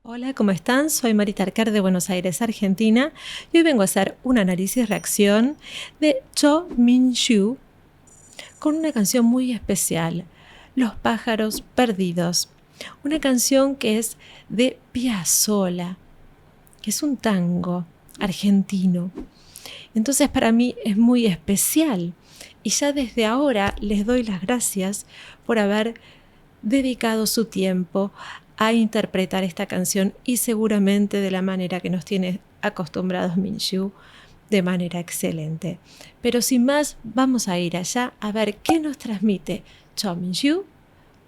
Hola, ¿cómo están? Soy Marita Arcar de Buenos Aires, Argentina, y hoy vengo a hacer un análisis-reacción de Cho Min-soo con una canción muy especial, Los pájaros perdidos. Una canción que es de Piazzolla, que es un tango argentino. Entonces para mí es muy especial y ya desde ahora les doy las gracias por haber dedicado su tiempo a interpretar esta canción y seguramente de la manera que nos tiene acostumbrados Min-soo, de manera excelente. Pero sin más, vamos a ir allá a ver qué nos transmite Cho Min-soo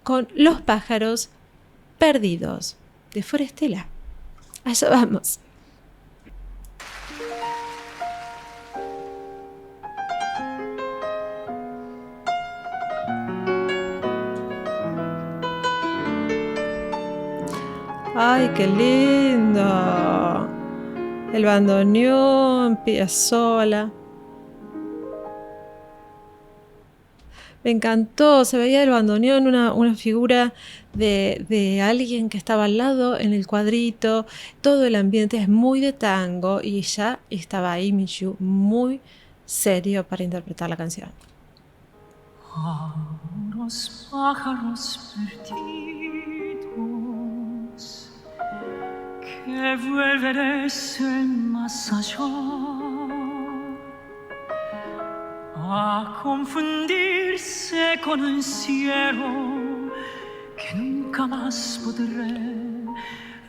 con Los pájaros perdidos de Forestella. Allá vamos. ¡Ay, qué lindo! El bandoneón, Piazzolla. Me encantó, se veía el bandoneón, una figura de alguien que estaba al lado en el cuadrito. Todo el ambiente es muy de tango y ya estaba ahí Min-soo muy serio para interpretar la canción. Los pájaros perdidos que vuelven desde más allá a confundirse con el cielo que nunca más podré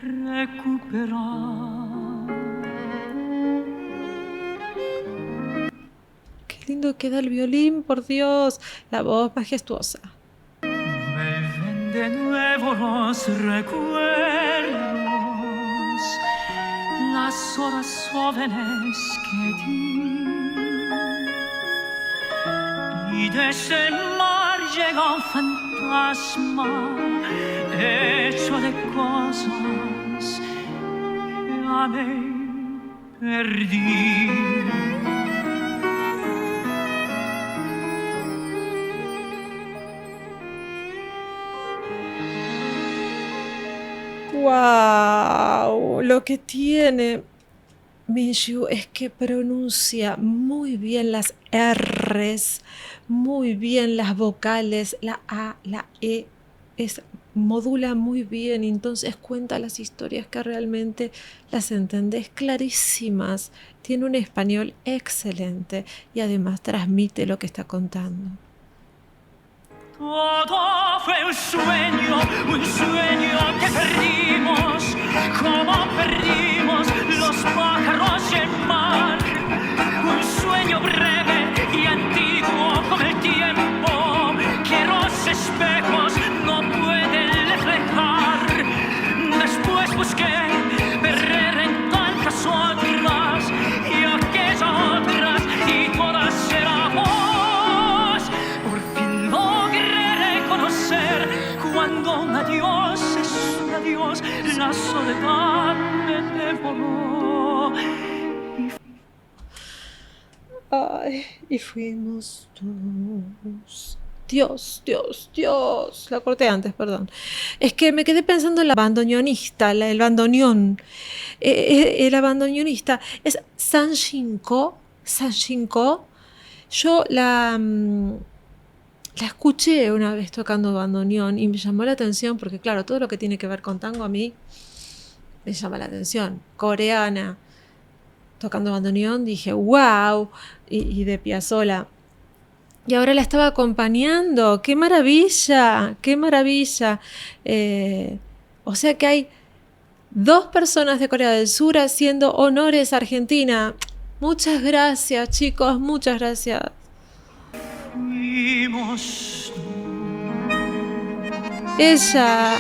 recuperar. Qué lindo queda el violín, por Dios, la voz majestuosa. Vuelven de nuevo los recuerdos, las horas jóvenes que di. Y desde el mar llega un fantasma hecho de cosas que amé y perdí. ¡Wow! Lo que tiene Min-soo es que pronuncia muy bien las R's, muy bien las vocales, la A, la E, modula muy bien, entonces cuenta las historias que realmente las entendés clarísimas. Tiene un español excelente y además transmite lo que está contando. Todo fue un sueño que perdimos, como perdimos los pájaros y el mar. Un sueño breve y antiguo como el tiempo, que los espejos no pueden reflejar. Después busqué perder en tantas otras y aquellas otras y todas eran vos. Por fin logré reconocer cuando un adiós es un adiós, la soledad me devoró. Ay, y fuimos dos. Dios, Dios, Dios. La corté antes, perdón. Es que me quedé pensando en la bandoneonista, el bandoneón. El bandoneonista es San Shin-ko. San Shin-ko. Yo la escuché una vez tocando bandoneón y me llamó la atención porque, claro, todo lo que tiene que ver con tango a mí me llama la atención. Coreana, tocando bandoneón, dije, wow, y de Piazzolla. Y ahora la estaba acompañando, ¡qué maravilla! ¡Qué maravilla! O sea que hay dos personas de Corea del Sur haciendo honores a Argentina. Muchas gracias, chicos, muchas gracias. Ella,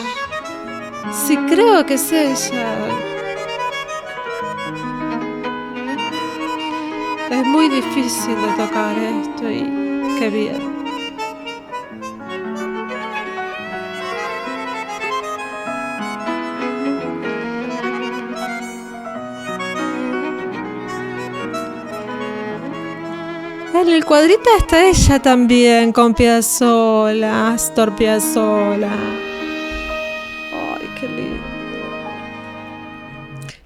sí, creo que es ella. Es muy difícil de tocar esto y qué bien. En el cuadrito está ella también con Piazzolla, Astor Piazzolla. Ay, qué lindo.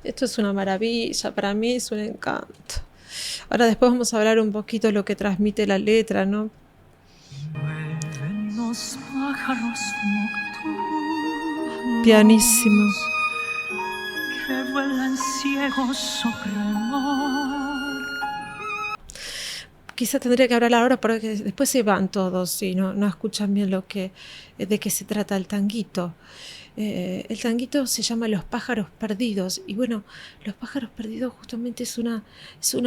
Esto es una maravilla, para mí es un encanto. Ahora después vamos a hablar un poquito de lo que transmite la letra, ¿no? Vuelven los pájaros nocturnos Pianísimo. que vuelan ciegos sobre el mar. Quizá tendría que hablar ahora porque después se van todos y no escuchan bien de qué se trata el tanguito. El tanguito se llama Los pájaros perdidos y bueno, Los pájaros perdidos justamente es una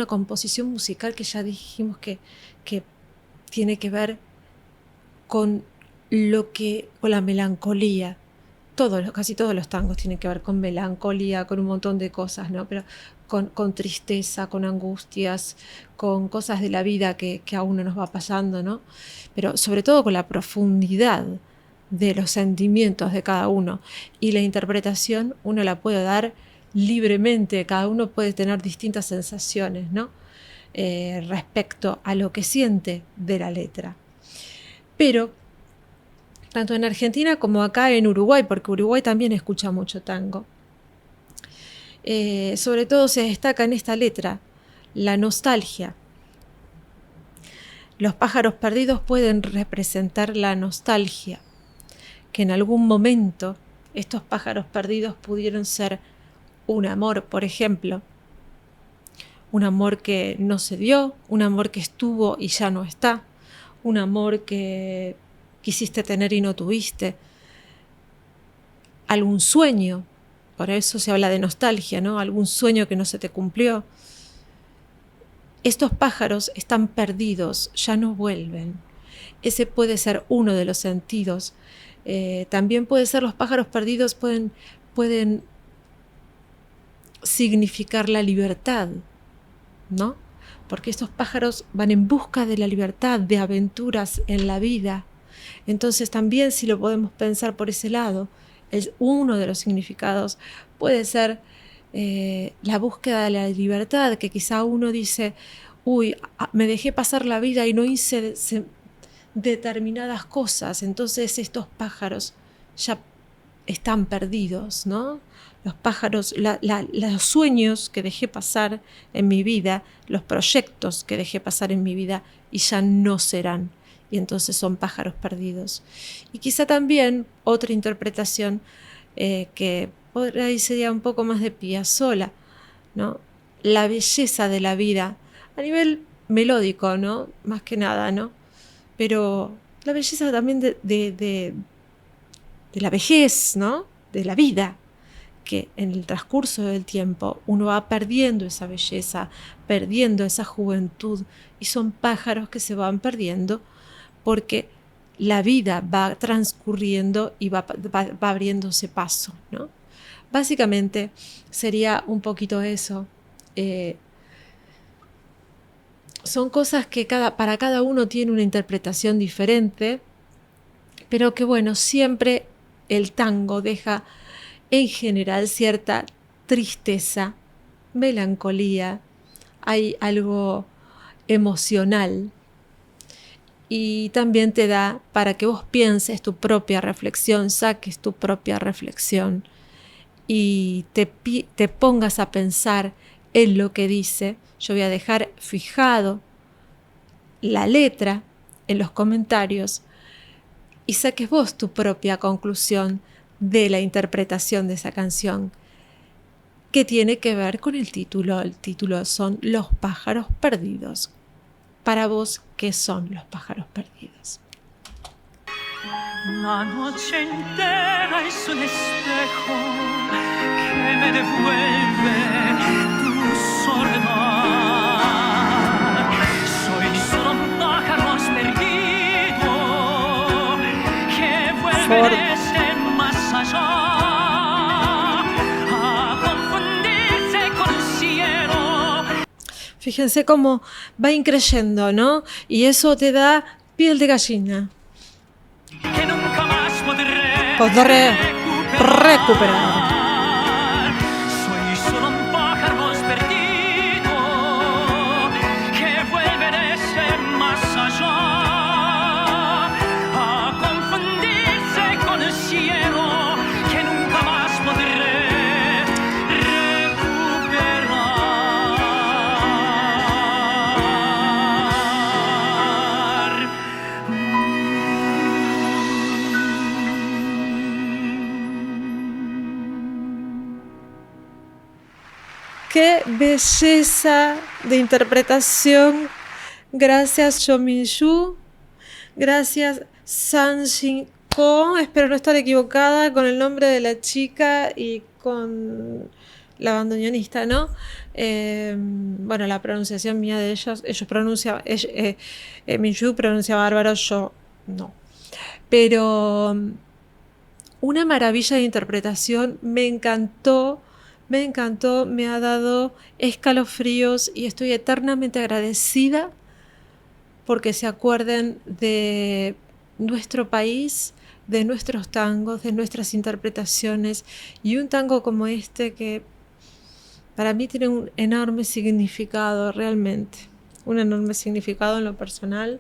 composición musical que ya dijimos que tiene que ver con con la melancolía. Casi todos los tangos tienen que ver con melancolía, con un montón de cosas, ¿no? Pero con tristeza, con angustias, con cosas de la vida que a uno nos va pasando, ¿no? Pero sobre todo con la profundidad de los sentimientos de cada uno. Y la interpretación uno la puede dar libremente, cada uno puede tener distintas sensaciones, ¿no? Respecto a lo que siente de la letra. Pero tanto en Argentina como acá en Uruguay, porque Uruguay también escucha mucho tango. Sobre todo se destaca en esta letra la nostalgia. Los pájaros perdidos pueden representar la nostalgia, que en algún momento estos pájaros perdidos pudieron ser un amor, por ejemplo, un amor que no se dio, un amor que estuvo y ya no está, un amor que quisiste tener y no tuviste, algún sueño, por eso se habla de nostalgia, ¿no? Algún sueño que no se te cumplió. Estos pájaros están perdidos, ya no vuelven. Ese puede ser uno de los sentidos. También puede ser los pájaros perdidos pueden significar la libertad, ¿no? Porque estos pájaros van en busca de la libertad, de aventuras en la vida. Entonces también si lo podemos pensar por ese lado, uno de los significados puede ser la búsqueda de la libertad, que quizá uno dice, me dejé pasar la vida y no hice determinadas cosas, entonces estos pájaros ya están perdidos, ¿no? Los pájaros, los sueños que dejé pasar en mi vida, los proyectos que dejé pasar en mi vida y ya no serán. Y entonces son pájaros perdidos. Y quizá también otra interpretación que por ahí sería un poco más de Piazzolla, ¿no? La belleza de la vida, a nivel melódico, ¿no? Más que nada, ¿no? Pero la belleza también de la vejez, ¿no? De la vida, que en el transcurso del tiempo uno va perdiendo esa belleza, perdiendo esa juventud, y son pájaros que se van perdiendo porque la vida va transcurriendo y va abriéndose paso, ¿no? Básicamente sería un poquito eso. Son cosas que para cada uno tiene una interpretación diferente, pero que bueno, siempre el tango deja en general cierta tristeza, melancolía, hay algo emocional. Y también te da para que vos pienses tu propia reflexión, saques tu propia reflexión y te pongas a pensar en lo que dice. Yo voy a dejar fijado la letra en los comentarios y saques vos tu propia conclusión de la interpretación de esa canción, que tiene que ver con el título. El título son Los pájaros perdidos. Para vos, ¿qué son los pájaros perdidos? La noche entera es un espejo que me devuelve tu soledad. Soy solo un pájaro perdido que vuelve desde más allá a confundirse con el cielo. Fíjense cómo va increyendo, ¿no? Y eso te da piel de gallina. Que nunca más podré recuperar. Soy solo un pájaro perdido que vuelve desde más allá a confundirse con el cielo, que nunca más podré recuperar. ¡Qué belleza de interpretación! Gracias, Cho Min-soo. Gracias, Sang Shin-ko. Espero no estar equivocada con el nombre de la chica y con la bandoneonista, ¿no? Bueno, la pronunciación mía de ellos pronuncian, Min-soo pronuncia bárbaro, yo no. Pero una maravilla de interpretación, me encantó, me ha dado escalofríos y estoy eternamente agradecida porque se acuerden de nuestro país, de nuestros tangos, de nuestras interpretaciones, y un tango como este que para mí tiene un enorme significado, realmente, un enorme significado en lo personal.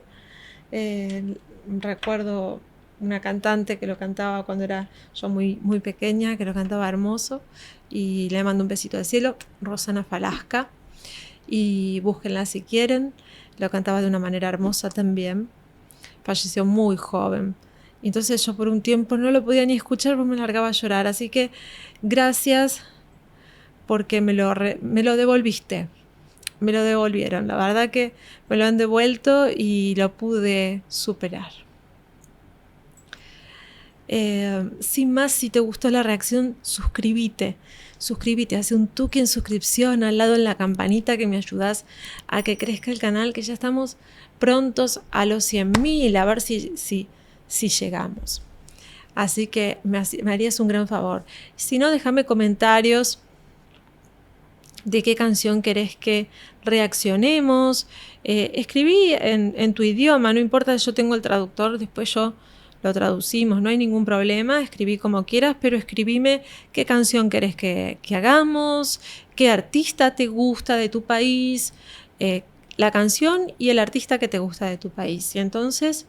Recuerdo una cantante que lo cantaba cuando era yo muy, muy pequeña, que lo cantaba hermoso, y le mando un besito al cielo, Rosana Falasca, y búsquenla si quieren. Lo cantaba de una manera hermosa también. Falleció muy joven. Entonces yo por un tiempo no lo podía ni escuchar porque me largaba a llorar. Así que gracias porque me lo devolviste. Me lo devolvieron. La verdad que me lo han devuelto y lo pude superar. Sin más, si te gustó la reacción, suscríbete, hace un tuki en suscripción al lado en la campanita que me ayudas a que crezca el canal, que ya estamos prontos a los 100.000, a ver si llegamos. Así que me harías un gran favor. Si no, déjame comentarios de qué canción querés que reaccionemos. Escribí en tu idioma, no importa, yo tengo el traductor, después yo lo traducimos, no hay ningún problema, escribí como quieras, pero escribime qué canción querés que hagamos, qué artista te gusta de tu país, la canción y el artista que te gusta de tu país. Y entonces,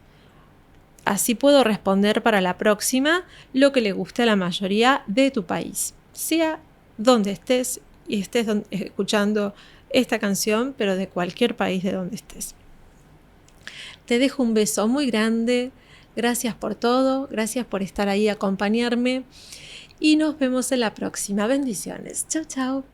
así puedo responder para la próxima lo que le guste a la mayoría de tu país, sea donde estés y estés escuchando esta canción, pero de cualquier país de donde estés. Te dejo un beso muy grande. Gracias por todo, gracias por estar ahí, acompañarme y nos vemos en la próxima. Bendiciones. Chao, chao.